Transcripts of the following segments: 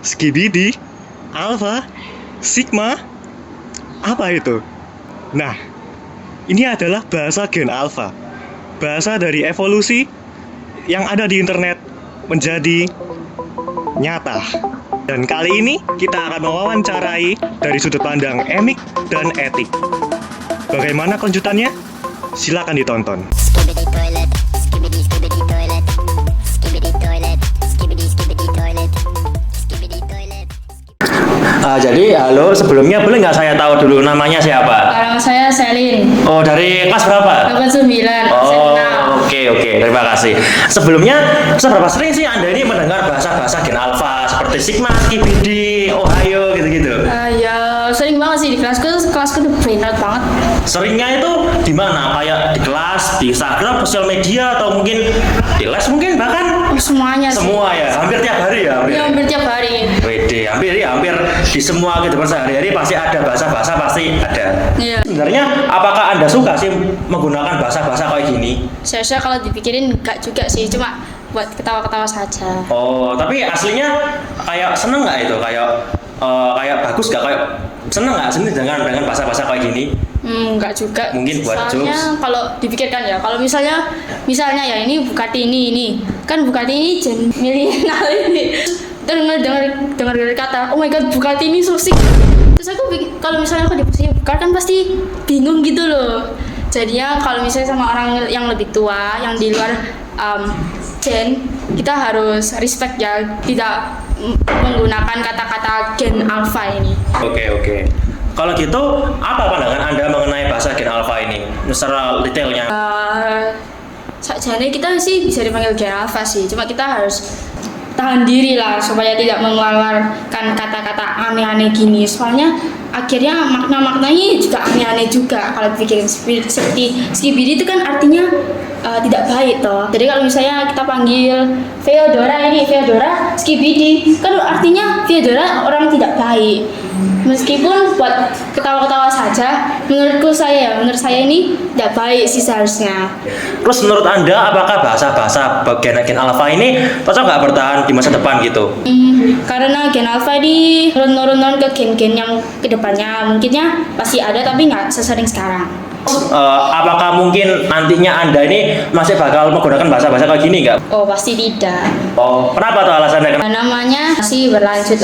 skibidi, alpha, sigma, apa itu? Nah, ini adalah bahasa gen alpha. Bahasa dari evolusi yang ada di internet menjadi nyata. Dan kali ini kita akan mewawancarai dari sudut pandang emik dan etik. Bagaimana kelanjutannya? Silakan ditonton. Skibidi toilet, skibidi skibidi toilet, skibidi toilet, skibidi skibidi toilet, skibidi toilet. Jadi halo, sebelumnya boleh nggak saya tahu dulu namanya siapa? Nama saya Selin, Oh, dari kelas berapa? 89, Oh, oke, terima kasih. Sebelumnya, seberapa sering sih Anda ini mendengar bahasa-bahasa gen alpha seperti sigma, skibidi, ohio gitu-gitu? Ya sering banget sih di kelasku tuh berat banget. Seringnya itu di mana? Kayak di kelas, di Instagram, sosial media, atau mungkin di les mungkin bahkan? Semuanya sih. Semua ya, hampir tiap hari ya? Ya, hampir tiap hari. Wede, hampir di semua kehidupan sehari-hari pasti ada bahasa-bahasa, pasti ada. Iya. Sebenarnya apakah Anda suka sih menggunakan bahasa-bahasa kayak gini? Saya kalau dipikirin enggak juga sih, cuma buat ketawa-ketawa saja. Oh, tapi aslinya kayak seneng nggak itu? Kayak bagus nggak? Kayak seneng nggak sih dengan bahasa-bahasa kayak gini? Enggak juga. Mungkin buat Soalnya jokes. kalau dipikirkan ya, kalau misalnya ya ini Bugatti ini kan Bugatti ini gen milenial ini. Dengar kata, oh my god Bugatti ini so sick. Terus aku kalau misalnya aku di posisi Bugatti kan pasti bingung gitu loh. Jadinya kalau misalnya sama orang yang lebih tua, yang di luar gen, kita harus respect ya, tidak menggunakan kata-kata gen alpha ini. Oke. Kalau gitu, apa pandangan Anda mengenai bahasa gen alpha ini? Secara detailnya. Sajane kita sih bisa dipanggil gen alpha sih, cuma kita harus tahan diri lah supaya tidak mengeluarkan kata-kata aneh-aneh gini. Soalnya akhirnya makna-maknanya juga aneh-aneh juga kalau pikirin seperti skibidi itu kan artinya tidak baik toh. Jadi kalau misalnya kita panggil Feodora skibidi kan artinya Feodora orang tidak baik. Meskipun buat ketawa-ketawa saja, menurut saya ini tidak baik sih seharusnya. Terus menurut Anda, apakah bahasa-bahasa gen alpha ini cocok nggak bertahan di masa depan gitu? Karena gen alpha ini turun-turun ke gen-gen yang kedepannya mungkinnya pasti ada tapi nggak sesering sekarang. Apakah mungkin nantinya Anda ini masih bakal menggunakan bahasa-bahasa kayak gini nggak? Oh pasti tidak. Oh, kenapa tuh alasannya? Namanya masih berlanjut,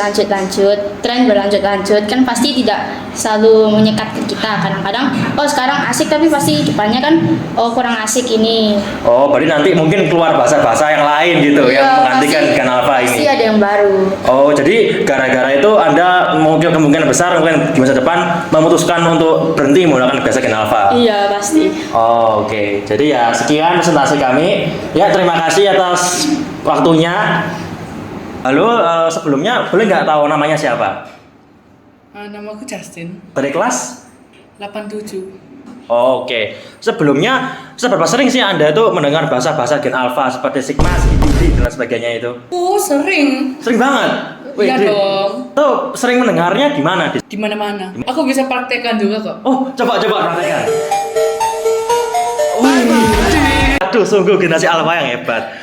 tren berlanjut kan pasti tidak selalu menyekat ke kita. Kadang-kadang oh sekarang asik tapi pasti depannya kan oh kurang asik ini. Oh, berarti nanti mungkin keluar bahasa-bahasa yang lain gitu Iya, yang menggantikan gen alpha ini. Pasti ada yang baru. Oh, jadi gara-gara itu Anda mungkin kemungkinan besar mungkin di masa depan memutuskan untuk berhenti menggunakan bahasa gen alpha. Iya pasti. Oh, oke. Jadi ya sekian presentasi kami. Ya, terima kasih atas waktunya. Halo, sebelumnya boleh nggak tahu namanya siapa? Nama aku Justin, Dari kelas? 87. Oh, oke. Sebelumnya, seberapa sering sih Anda itu mendengar bahasa-bahasa gen alpha seperti sigma, skibidi, dan sebagainya itu? Oh, sering. Sering banget? Iya Dri, dong. Tuh, sering mendengarnya di mana? Di mana-mana. Aku bisa praktekkan juga kok. Oh, coba praktekkan. Aduh, sungguh generasi alpha yang hebat.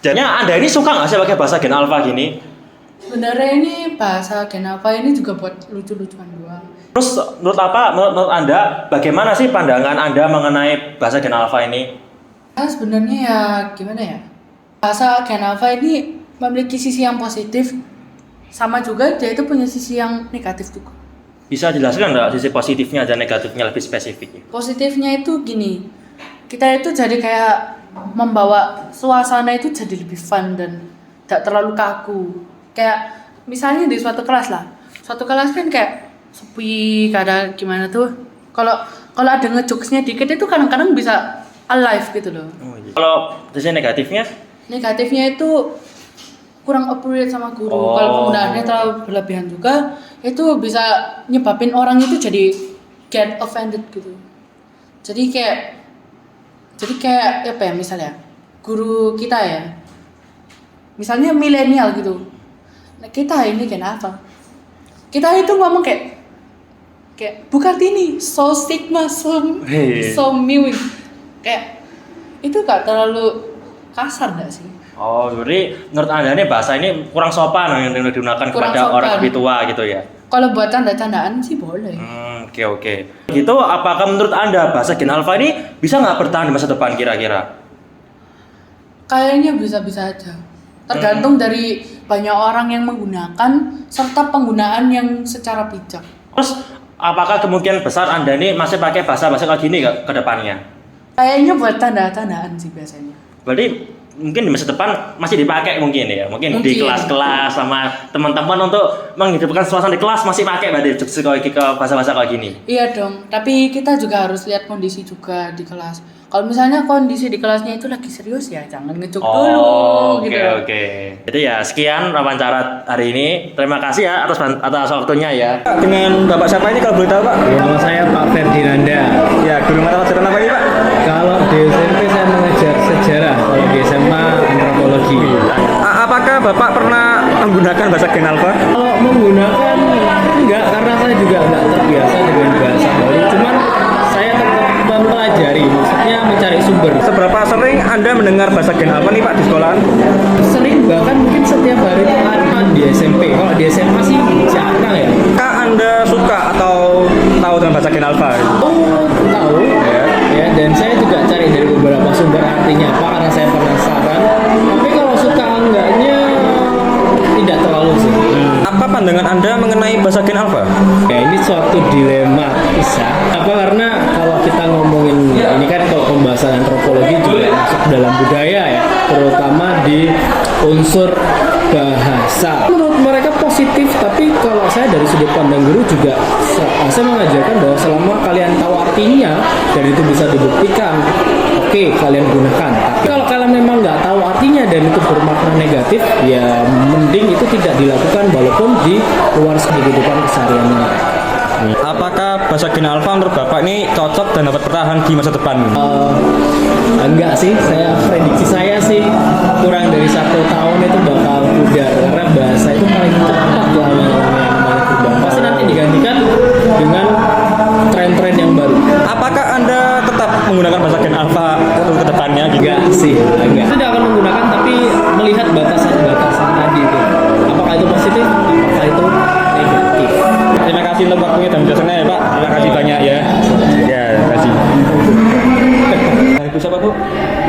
Jadi, Anda ini suka nggak sih pakai bahasa gen alpha gini? Sebenarnya ini bahasa gen alpha ini juga buat lucu-lucuan doang. Terus menurut Anda bagaimana sih pandangan Anda mengenai bahasa gen alpha ini? Nah, sebenarnya ya gimana ya? Bahasa gen alpha ini memiliki sisi yang positif, sama juga dia itu punya sisi yang negatif juga. Bisa jelaskan nggak sisi positifnya dan negatifnya lebih spesifik? Positifnya itu gini, kita itu jadi kayak membawa suasana itu jadi lebih fun dan tidak terlalu kaku. Kayak misalnya di suatu kelas kan kayak sepi, kadang gimana tuh. Kalau ada ngejokesnya dikit itu kadang-kadang bisa alive gitu loh. Oh, iya. Kalau sisi negatifnya? Negatifnya itu kurang appropriate sama guru. Oh. Kalau penggunaannya terlalu berlebihan juga, itu bisa nyebabin orang itu jadi get offended gitu. Jadi kayak apa ya, misalnya guru kita ya, misalnya milenial gitu. Nah, kita ini kenapa? Kita itu ngomong kayak bukan ini so sigma so Hey. so mewing, kayak itu gak terlalu kasar nggak sih? Oh, jadi menurut Anda ini bahasa ini kurang sopan yang digunakan Kurang kepada sopan. orang lebih tua gitu ya? Kalau buat canda-candaan sih boleh. Oke. Gitu, apakah menurut Anda bahasa Gen Alpha ini bisa nggak bertahan di masa depan kira-kira? Kayaknya bisa-bisa aja. Tergantung dari banyak orang yang menggunakan serta penggunaan yang secara bijak. Terus, apakah kemungkinan besar Anda ini masih pakai bahasa-bahasa kayak gini ke depannya? Kayaknya buat tanda-tandaan sih biasanya. Berarti mungkin di masa depan masih dipakai mungkin ya? Mungkin di Mungkin. kelas-kelas sama teman-teman untuk menghidupkan suasana di kelas masih pakai berarti ke bahasa-bahasa kayak gini? Iya dong, tapi kita juga harus lihat kondisi juga di kelas. Kalau misalnya kondisi di kelasnya itu lagi serius ya jangan ngecuk dulu gitu. Oke. Jadi ya sekian wawancara hari ini. Terima kasih ya atas waktunya ya. Dengan Bapak siapa ini kalau boleh tahu Pak? Nama saya Pak Ferdinanda. Ya, guru mata pelajaran apa ini Pak? Kalau di SMP saya mengajar sejarah, kalau di SMA antropologi. Apakah Bapak pernah menggunakan bahasa Gen Alpha? Kalau menggunakan enggak, karena saya juga enggak terbiasa dengan bahasa baru. Cuman saya tetap mempelajari, maksudnya mencari sumber. Seberapa sering Anda mendengar bahasa Gen Alpha nih Pak di sekolahan? Sering, bahkan mungkin setiap hari itu ada di SMP. Kalau di SMA sih jarang ya. Apakah Anda suka atau tahu dengan bahasa Gen Alpha? Oh, tahu. Ya, dan saya juga cari dari beberapa sumber artinya apa karena saya penasaran. Tapi kalau suka enggaknya tidak terlalu sih. Apa pandangan Anda mengenai bahasa Gen Alpha? Ya ini suatu dilema bisa. Apa karena kalau kita ngomongin ini kan kalau pembahasan antropologi juga masuk dalam budaya ya, terutama di unsur bahasa. Menurut mereka positif, tapi kalau saya dari sudut pandang guru juga saya mengajarkan bahwa selama kalian tahu artinya dan itu bisa dibuktikan, oke kalian gunakan. Tapi kalau kalian memang nggak tahu artinya dan itu bermakna negatif, ya mending itu tidak dilakukan walaupun di luar kehidupan keseharian mereka. Apakah bahasa Gen Alpha menurut Bapak ini cocok dan dapat bertahan di masa depan? Enggak sih, prediksi saya sih kurang dari 1 tahun itu bakal pudar karena bahasa itu paling cepat lah yang namanya pudar. Pasti nanti digantikan dengan tren-tren yang baru. Apakah Anda tetap menggunakan bahasa Gen Alpha untuk kedepannya? Enggak sih, enggak. Tidak akan menggunakan tapi melihat batasan-batasan tadi itu. Apakah itu positif? Apakah itu negatif? Terima kasih untuk waktunya dan penjelasannya ya Pak. Terima kasih banyak ya. Ya, terima kasih. Ibu siapa Bu?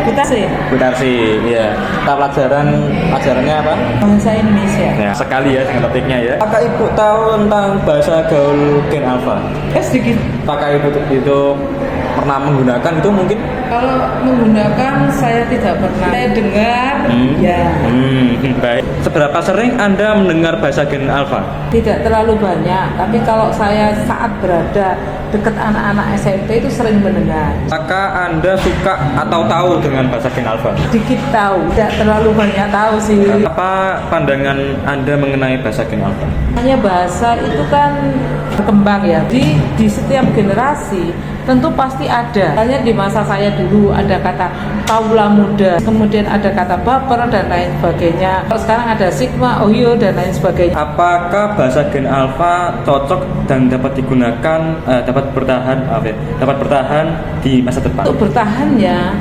Kutasi, Bu Tarsi, iya. Pelajarannya apa? bahasa Indonesia. Ya, sekali ya dengan topiknya ya. Apakah Ibu tahu tentang bahasa gaul Gen Alpha? Sedikit. Apakah Ibu itu pernah menggunakan itu mungkin? Kalau menggunakan saya tidak pernah. Saya dengar, ya Baik. Seberapa sering Anda mendengar bahasa Gen Alpha? tidak terlalu banyak. Tapi kalau saya saat berada dekat anak-anak SMP itu sering mendengar. Apakah Anda suka atau tahu dengan bahasa Gen Alpha? Sedikit tahu, tidak terlalu banyak tahu sih. Apa pandangan Anda mengenai bahasa Gen Alpha? Hanya bahasa itu kan berkembang ya. Di setiap generasi tentu pasti ada. Misalnya di masa saya dulu ada kata kaula muda, kemudian ada kata baper dan lain sebagainya. Kalau sekarang ada sigma, ohio dan lain sebagainya. Apakah bahasa Gen Alpha cocok dan dapat digunakan, dapat bertahan di masa depan? Untuk bertahan ya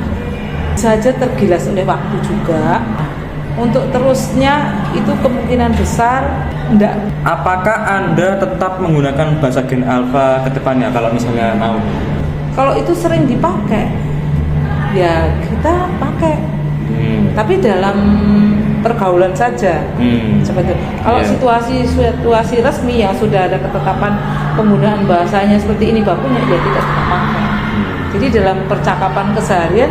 saja tergilas oleh waktu juga. Untuk terusnya itu kemungkinan besar enggak. Apakah Anda tetap menggunakan bahasa Gen Alpha ke depannya kalau misalnya mau? Kalau itu sering dipakai, ya kita pakai. Tapi dalam pergaulan saja. Seperti itu. Kalau Iya. situasi resmi yang sudah ada ketetapan penggunaan bahasanya seperti ini bakunya, ya kita tetap pakai. Jadi dalam percakapan keseharian,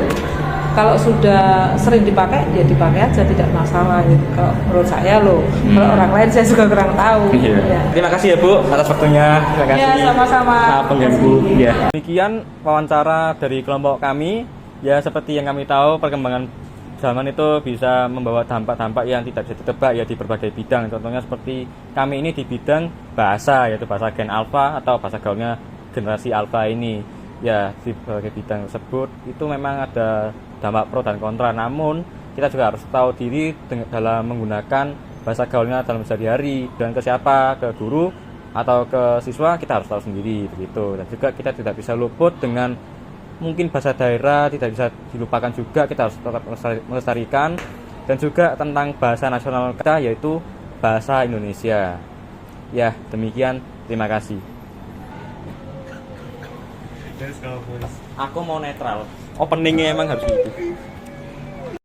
kalau sudah sering dipakai, ya dipakai aja, tidak masalah gitu. Kalau menurut saya loh, kalau orang lain saya juga kurang tahu. Iya. Ya. Terima kasih ya Bu atas waktunya. Terima kasih. Ya, sama-sama. Maaf pengganggu. Ya. Demikian wawancara dari kelompok kami. Ya seperti yang kami tahu, perkembangan zaman itu bisa membawa dampak-dampak yang tidak bisa ditebak ya di berbagai bidang. Contohnya seperti kami ini di bidang bahasa, yaitu bahasa Gen Alpha atau bahasa gaulnya generasi Alpha ini. Ya di berbagai bidang tersebut itu memang ada dampak pro dan kontra. Namun kita juga harus tahu diri dalam menggunakan bahasa gaulnya dalam sehari-hari, dan ke siapa, ke guru atau ke siswa kita harus tahu sendiri begitu. Dan juga kita tidak bisa luput dengan mungkin bahasa daerah tidak bisa dilupakan juga, kita harus tetap melestarikan. Dan juga tentang bahasa nasional kita yaitu bahasa Indonesia. Ya, demikian, terima kasih. Aku mau netral. Openingnya emang harus gitu.